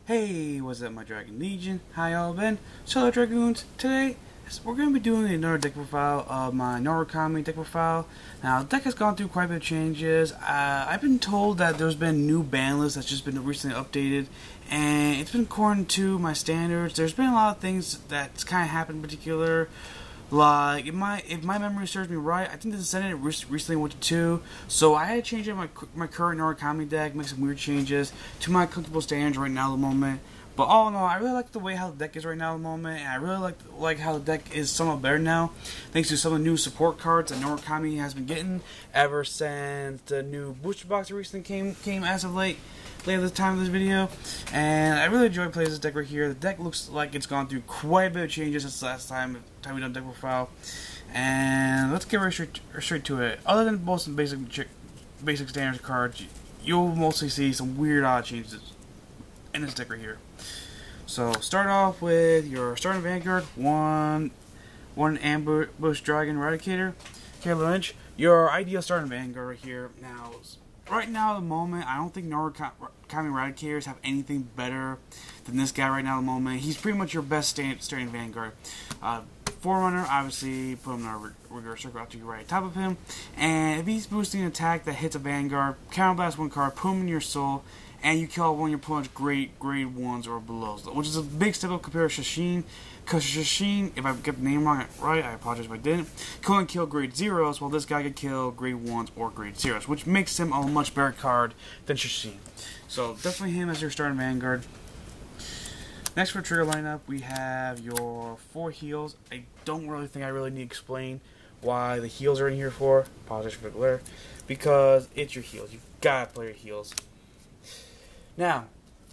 Hey, what's up my Dragon Legion? How y'all been? So Dragoons, today we're going to be doing another deck profile of my Narukami deck profile. Now, the deck has gone through quite a bit of changes. I've been told that there's been new ban lists that's just been recently updated, and it's been according to my standards. There's been a lot of things that's kind of happened in particular. Like, if my memory serves me right, I think the Senate recently went to 2, so I had to change out my current Narukami deck, make some weird changes to my comfortable standards right now at the moment. But all in all, I really like the way how the deck is right now at the moment, and I really like how the deck is somewhat better now, thanks to some of the new support cards that Narukami has been getting ever since the new booster box that recently came as of late at the time of this video. And I really enjoy playing this deck right here. The deck looks like it's gone through quite a bit of changes since the last time we done deck profile. And let's get right straight to it. Other than both some basic standard cards, you'll mostly see some weird odd changes in this deck right here. So start off with your starting Vanguard, one ambush dragon Eradicator, Caleb Lynch, your ideal starting Vanguard right here. Now, right now at the moment, I don't think Narukami Eradicators have anything better than this guy right now at the moment. He's pretty much your best starting Vanguard. Forerunner, obviously, put him in our regular circle after you right on top of him. And if he's boosting an attack that hits a Vanguard, counterblast one card, put him in your soul, and you kill one of your opponent's grade 1s or below, which is a big step up compared to Shashin. Because Shashin, if I get the name wrong, right, I apologize if I didn't, can only kill grade 0s, while this guy could kill grade 1s or grade 0s, which makes him a much better card than Shashin. So definitely him as your starting Vanguard. Next for trigger lineup, we have your 4 heals. I don't really think I need to explain why the heals are in here for. Apologize for the glare. Because it's your heals. You've got to play your heals. Now,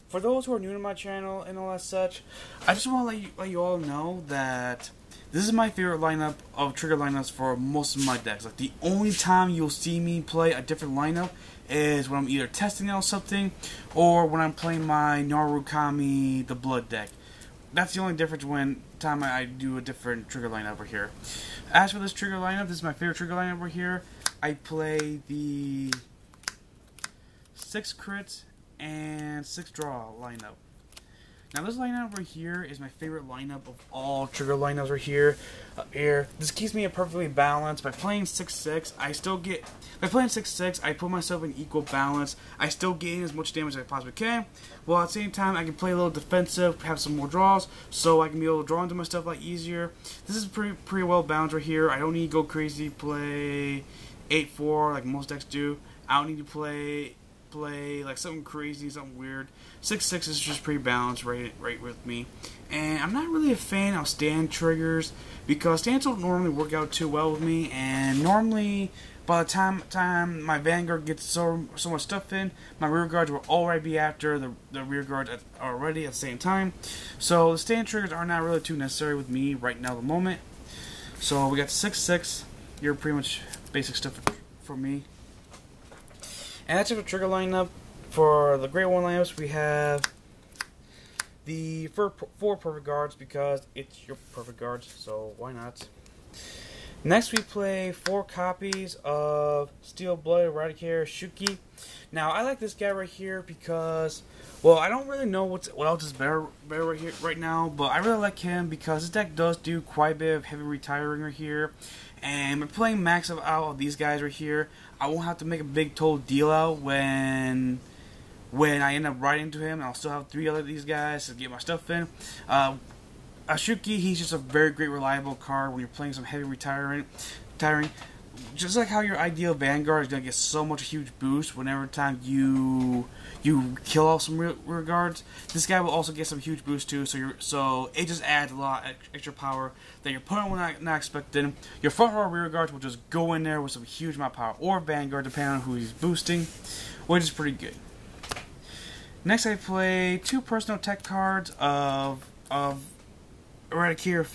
for those who are new to my channel and all that such, I just want to let you all know that this is my favorite lineup of trigger lineups for most of my decks. Like, the only time you'll see me play a different lineup is when I'm either testing out something or when I'm playing my Narukami the Blood deck. That's the only difference when time I do a different trigger lineup over here. As for this trigger lineup, this is my favorite trigger lineup over here. I play the 6 crits and 6 draw lineup. Now this lineup right here is my favorite lineup of all trigger lineups right here. This keeps me perfectly balanced. By playing 6-6, I still get... By playing 6-6, I put myself in equal balance. I still gain as much damage as I possibly can, while at the same time I can play a little defensive, have some more draws, so I can be able to draw into my stuff a lot easier. This is pretty well balanced right here. I don't need to go crazy, play 8-4 like most decks do. I don't need to play like something crazy, something weird. 6-6 is just pretty balanced right with me. And I'm not really a fan of stand triggers because stands don't normally work out too well with me, and normally by the time my Vanguard gets so much stuff in, my rear guards will already be after the rear guards already at the same time. So the stand triggers are not really too necessary with me right now at the moment. So we got 6-6. You're pretty much basic stuff for me. And that's it for trigger lineup. For the grade 1 lineups, we have the 4 perfect guards because it's your perfect guards, so why not? Next, we play 4 copies of Steel Blood Eradicator Shuki. Now, I like this guy right here because, well, I don't really know what else is better right now, but I really like him because his deck does do quite a bit of heavy retiring right here. And by playing max out of these guys right here, I won't have to make a big total deal out when I end up riding to him. I'll still have 3 other of these guys to get my stuff in. Ashuki, he's just a very great reliable card when you're playing some heavy retiring. Just like how your ideal Vanguard is going to get so much huge boost whenever time you kill off some rear guards, this guy will also get some huge boost too, so it just adds a lot of extra power that your opponent will not expecting. Your front row rear guards will just go in there with some huge amount of power, or Vanguard depending on who he's boosting, which is pretty good. Next I play 2 personal tech cards of Eradicator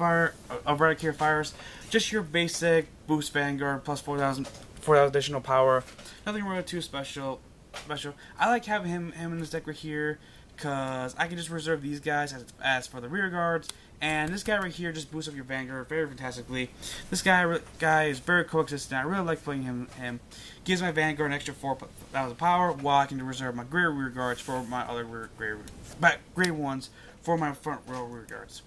Fires. Just your basic boost Vanguard plus 4,000 additional power. Nothing really too special. I like having him in this deck right here because I can just reserve these guys as for the rear guards. And this guy right here just boosts up your Vanguard very fantastically. This guy is very coexistent. I really like playing him. Gives my Vanguard an extra 4,000 power, while I can reserve my great rear guards for my other great ones for my front row rear guards.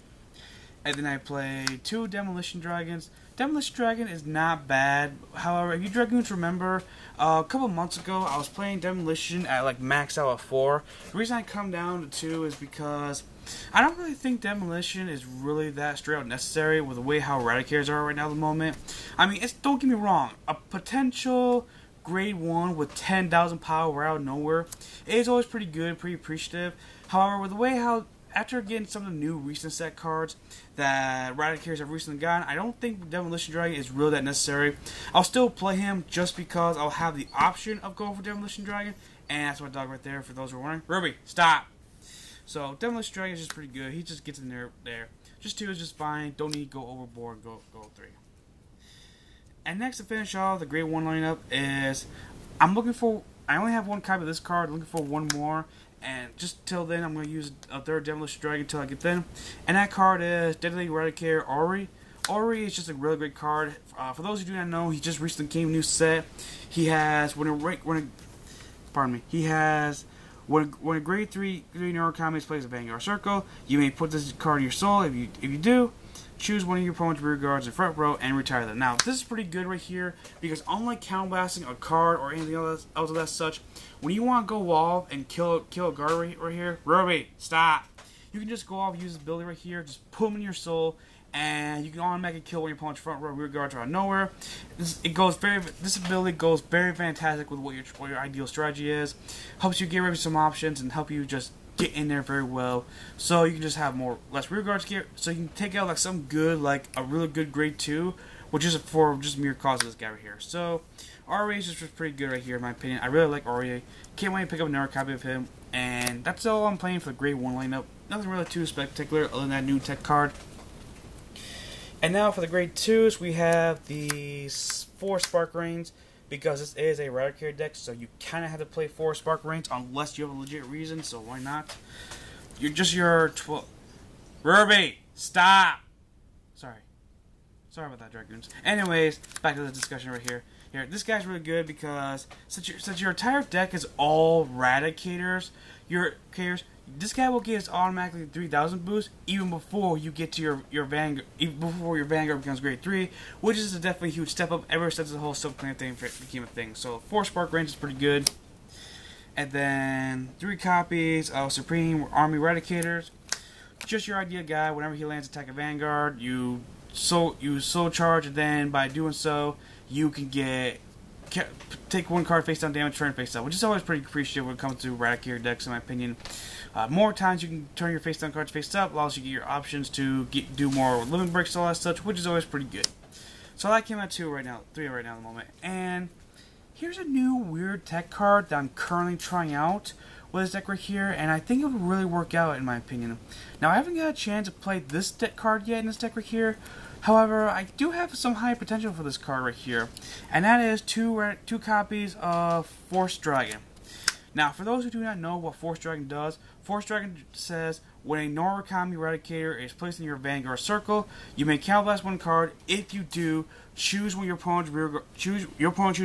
And then I play 2 Demolition Dragons. Demolition Dragon is not bad. However, if you Dragoons remember, a couple months ago I was playing Demolition at like max out at 4. The reason I come down to 2 is because I don't really think Demolition is really that straight out necessary with the way how Eradicators are right now at the moment. I mean, don't get me wrong, a potential grade 1 with 10,000 power right out of nowhere is always pretty good, pretty appreciative. However, with the way how after getting some of the new recent set cards that Eradicators have recently gotten, I don't think Demolition Dragon is really that necessary. I'll still play him just because I'll have the option of going for Demolition Dragon, and that's my dog right there for those who are wondering. Ruby, stop! So, Demolition Dragon is just pretty good. He just gets in there. Just 2 is just fine. Don't need to go overboard. Go 3. And next to finish off the grade 1 lineup is, I only have 1 copy of this card. I'm looking for 1 more. And just till then, I'm going to use a 3rd Demolition Dragon until I get then. And that card is Deadly Eradicator Ori. Ori is just a really great card. For those who do not know, he just recently came new set. He has when a grade 3 Narukami plays a Vanguard circle, you may put this card in your soul. If you do, choose one of your opponent's rear guards in front row and retire them. Now, this is pretty good right here because unlike counterblasting a card or anything else of that such, when you want to go off and kill a guard right here, Ruby, stop! You can just go off, use this ability right here, just put them in your soul, and you can automatically kill one of your opponent's front row rear guards out of nowhere. This ability goes very fantastic with what your ideal strategy is. Helps you get rid of some options and help you just get in there very well, so you can just have less rear guards gear, so you can take out like some good, like a really good grade 2, which is for just mere cause of this guy right here. So RA is just pretty good right here in my opinion. I really like RA. Can't wait to pick up another copy of him, and that's all I'm playing for the grade 1 lineup. Nothing really too spectacular other than that new tech card. And now for the grade 2s, we have the 4 Spark Rains. Because this is a Eradicator deck, so you kind of have to play 4 Spark Rains unless you have a legit reason, so why not? You're just your 12... Ruby! Stop! Sorry about that, Dragoons. Anyways, back to the discussion right here. This guy's really good because since your entire deck is all Eradicators, this guy will get his automatically 3,000 boost even before you get to your Vanguard, even before your Vanguard becomes grade 3, which is a definitely huge step up ever since the whole Sub-Clan thing became a thing. So 4 Spark Range is pretty good. And then 3 copies of Supreme Army Eradicators. Just your ideal guy. Whenever he lands attack a Vanguard, you soul charge, and then by doing so, you can take 1 card face down damage, turn face up, which is always pretty appreciative when it comes to Eradicator decks, in my opinion. More times you can turn your face down cards face up, allows you to get your options to do more living breaks, all that such, which is always pretty good. So that came out 3 right now at the moment. And here's a new weird tech card that I'm currently trying out with this deck right here, and I think it would really work out in my opinion. Now I haven't got a chance to play this deck card yet in this deck right here. However, I do have some high potential for this card right here, and that is 2 copies of Force Dragon. Now, for those who do not know what Force Dragon does, Force Dragon says when a Narukami Eradicator is placed in your Vanguard circle, you may counterblast 1 card. If you do, choose one of your opponent's choose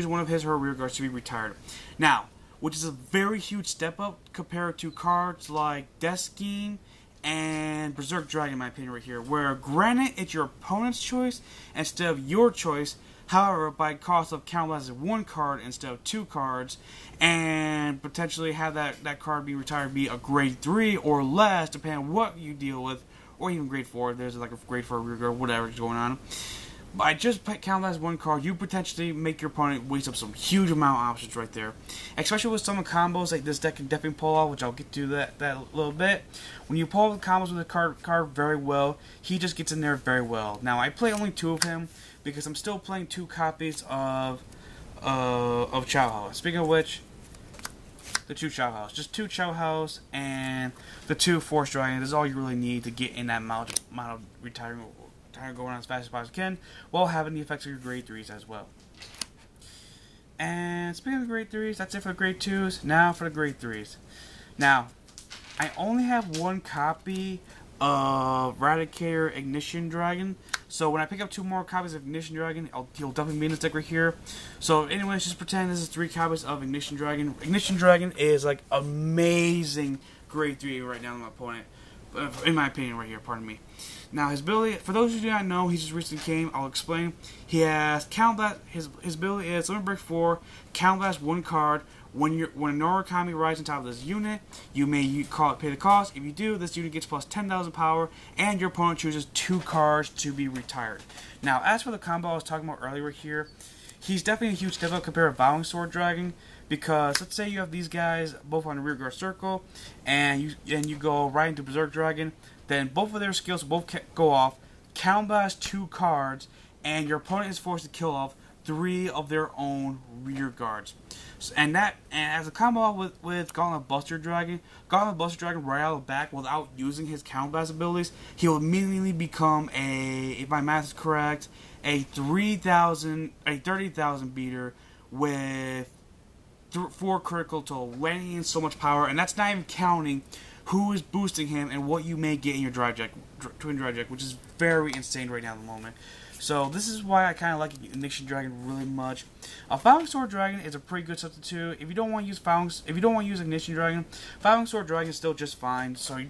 one of his or her rear guards to be retired. Now, which is a very huge step up compared to cards like Death Scheme and Berserk Dragon, in my opinion, right here, where granted it's your opponent's choice instead of your choice. However, by cost of counterblasting 1 card instead of 2 cards, and potentially have that card be retired be a grade 3 or less, depending on what you deal with, or even grade 4. There's like a grade 4 rear guard, whatever is going on. By just counterblasting 1 card, you potentially make your opponent waste up some huge amount of options right there. Especially with some combos like this deck can definitely pull off, which I'll get to that a little bit. When you pull off the combos with the card very well, he just gets in there very well. Now I play only 2 of him because I'm still playing 2 copies of Chow House. Speaking of which, the 2 Chow House, just 2 Chow House and the 2 Force Dragon. This is all you really need to get in that amount of retiring. Going on as fast as possible can, while having the effects of your grade 3s as well. And speaking of grade 3s, that's it for the grade 2s. Now for the grade 3s. Now, I only have one copy of Eradicator Ignition Dragon. So when I pick up 2 more copies of Ignition Dragon, he'll definitely be in this deck right here. So anyways, just pretend this is 3 copies of Ignition Dragon. Ignition Dragon is like amazing grade 3 right now in my opponent. In my opinion right here, pardon me. Now his ability, for those who do not know, he just recently came, I'll explain. He has Count Blast, his ability is Limit Break 4, Count Blast 1 card. When a Narukami rides on top of this unit, you may pay the cost. If you do, this unit gets plus 10,000 power, and your opponent chooses 2 cards to be retired. Now, as for the combo I was talking about earlier here, he's definitely a huge step up compared to Vowing Sword Dragon, because let's say you have these guys both on the rear guard circle, and you go right into Berserk Dragon, then both of their skills will both go off, Count Blast 2 cards, and your opponent is forced to kill off 3 of their own rear guards. And as a combo with Gauntlet Buster Dragon right out of the back without using his Count Blast abilities, he will immediately become if my math is correct, a 30,000 beater with 4 critical total, landing in so much power, and that's not even counting who is boosting him and what you may get in your Drive Deck, Twin Drive Deck, which is very insane right now at the moment. So this is why I kind of like Ignition Dragon really much. Vowing Sword Dragon is a pretty good substitute. If you don't want to use Ignition Dragon, Vowing Sword Dragon is still just fine. So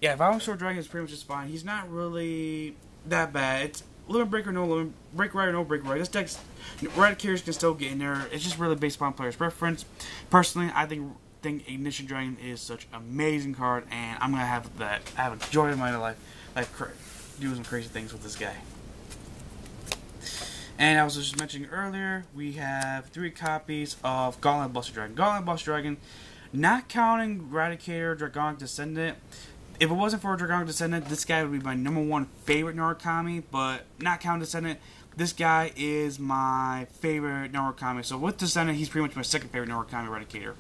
yeah, Vowing Sword Dragon is pretty much just fine. He's not really that bad. It's Limit Breaker, no Limit Break Right or no Break Right. This deck's Eradicator can still get in there. It's just really based upon player's preference. Personally, I think Ignition Dragon is such an amazing card, and I'm gonna have a joy in my life, like do some crazy things with this guy. And I was just mentioning earlier, we have 3 copies of Gauntlet Buster Dragon. Gauntlet Buster Dragon, not counting Eradicator, Dragonic Descendant. If it wasn't for Dragonic Descendant, this guy would be my #1 favorite Narukami, but not counting Descendant, this guy is my favorite Narukami. So with Descendant, he's pretty much my second favorite Narukami Eradicator.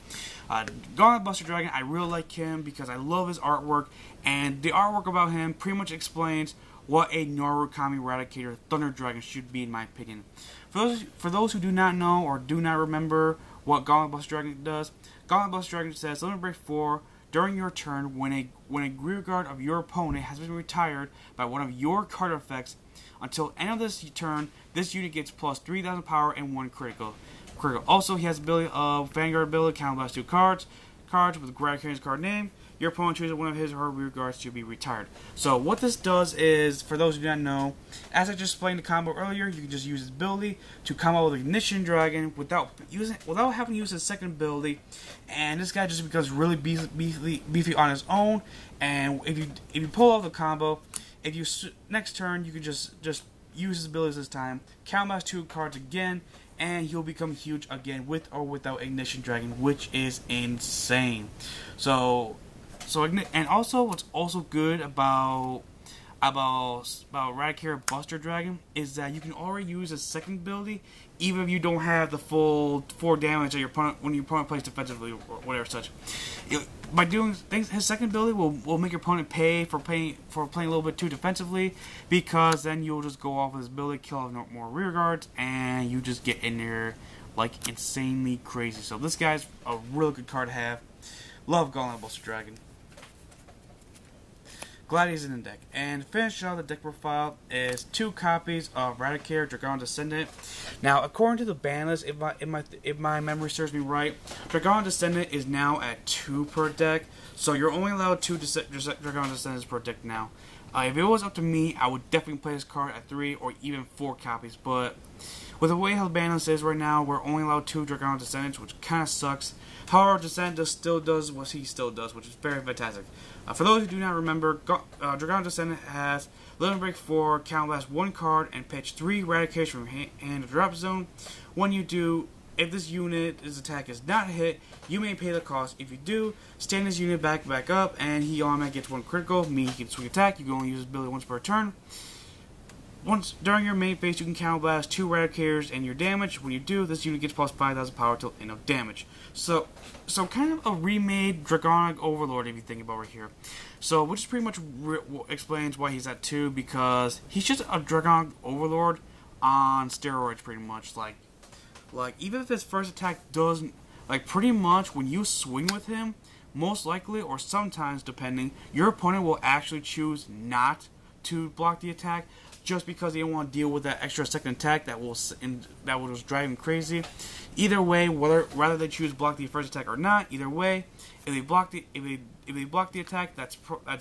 Gauntlet Buster Dragon, I really like him because I love his artwork, and the artwork about him pretty much explains what a Narukami Eradicator Thunder Dragon should be, in my opinion. For those who do not know or do not remember what Gauntlet Buster Dragon does, Gauntlet Buster Dragon says, Limit Break 4, during your turn, when a rear guard of your opponent has been retired by one of your card effects, until end of this turn, this unit gets plus 3,000 power and 1 critical. Also, he has the ability of Vanguard ability, Count Blast 2 cards with Eradicator's card name. Your opponent chooses one of his or her rear guards to be retired. So what this does is, for those who do not know, as I just explained the combo earlier, you can just use his ability to combo with Ignition Dragon without having to use his second ability, and this guy just becomes really beefy on his own. And if you pull off the combo, next turn you can just use his abilities this time, Count Blast 2 cards again, and he'll become huge again with or without Ignition Dragon, which is insane. And also, what's also good about Eradicator Buster Dragon is that you can already use his second ability, even if you don't have the full 4 damage that when your opponent plays defensively or whatever such. By doing things, his second ability will make your opponent pay for playing a little bit too defensively, because then you'll just go off with his ability, kill off more rear guards, and you just get in there like insanely crazy. So this guy's a real good card to have. Love Gauntlet Buster Dragon. Glad he's in the deck. And to finish out the deck profile is 2 copies of Eradicator Dragonic Descendant. Now, according to the ban list, if my memory serves me right, Dragonic Descendant is now at 2 per deck. So you're only allowed 2 Dragonic Descendants per deck now. If it was up to me, I would definitely play this card at 3 or even 4 copies. But with the way how the ban list is right now, we're only allowed 2 Dragonic Descendants, which kind of sucks. However, Descendant still does what he still does, which is very fantastic. For those who do not remember, Dragonic Descendant has Limit Break 4, Count Blast 1 card, and pitch 3 Eradication from hand to drop zone. When you do, if this unit's attack is not hit, you may pay the cost. If you do, stand this unit back up, and he automatically gets 1 critical, meaning he can swing attack. You can only use his ability once per turn. Once during your main phase, you can Count Blast 2 Eradicators and your damage. When you do, this unit gets plus 5,000 power till end of damage. So kind of a remade Dragonic Overlord if you think about right here. So, which pretty much explains why he's at 2, because he's just a Dragonic Overlord on steroids, pretty much. Like even if his first attack doesn't, like, pretty much when you swing with him, most likely, or sometimes depending, your opponent will actually choose not to block the attack just because they don't want to deal with that extra second attack that will just drive them crazy. Either way, whether they choose block the first attack or not, either way, if they block the attack, that's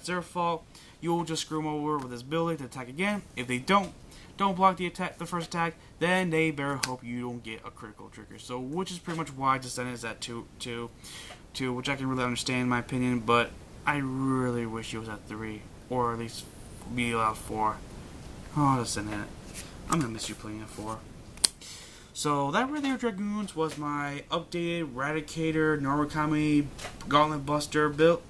their fault. You will just screw them over with this ability to attack again. If they don't block the first attack, then they better hope you don't get a critical trigger. So, which is pretty much why I just is at 2, which I can really understand in my opinion, but I really wish it was at 3, or at least be allowed 4. Oh, that's in it. I'm gonna miss you playing at 4. So that right there, Dragoons, was my updated Eradicator Narukami Gauntlet Buster build.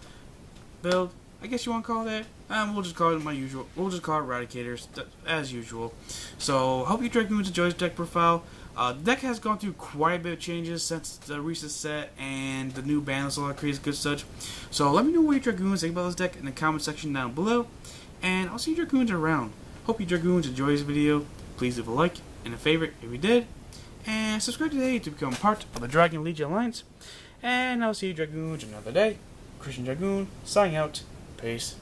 I guess you want to call it that. We'll just call it my usual. We'll just call it Eradicators as usual. So hope you Dragoons enjoy this deck profile. The deck has gone through quite a bit of changes since the recent set and the new bans, a lot of crazy good such. So let me know what you Dragoons think about this deck in the comment section down below, and I'll see you Dragoons around. Hope you Dragoons enjoy this video. Please leave a like and a favorite if you did, and subscribe today to become part of the Dragon Legion Alliance. And I'll see you Dragoons another day. Christian Dragoon signing out. Peace.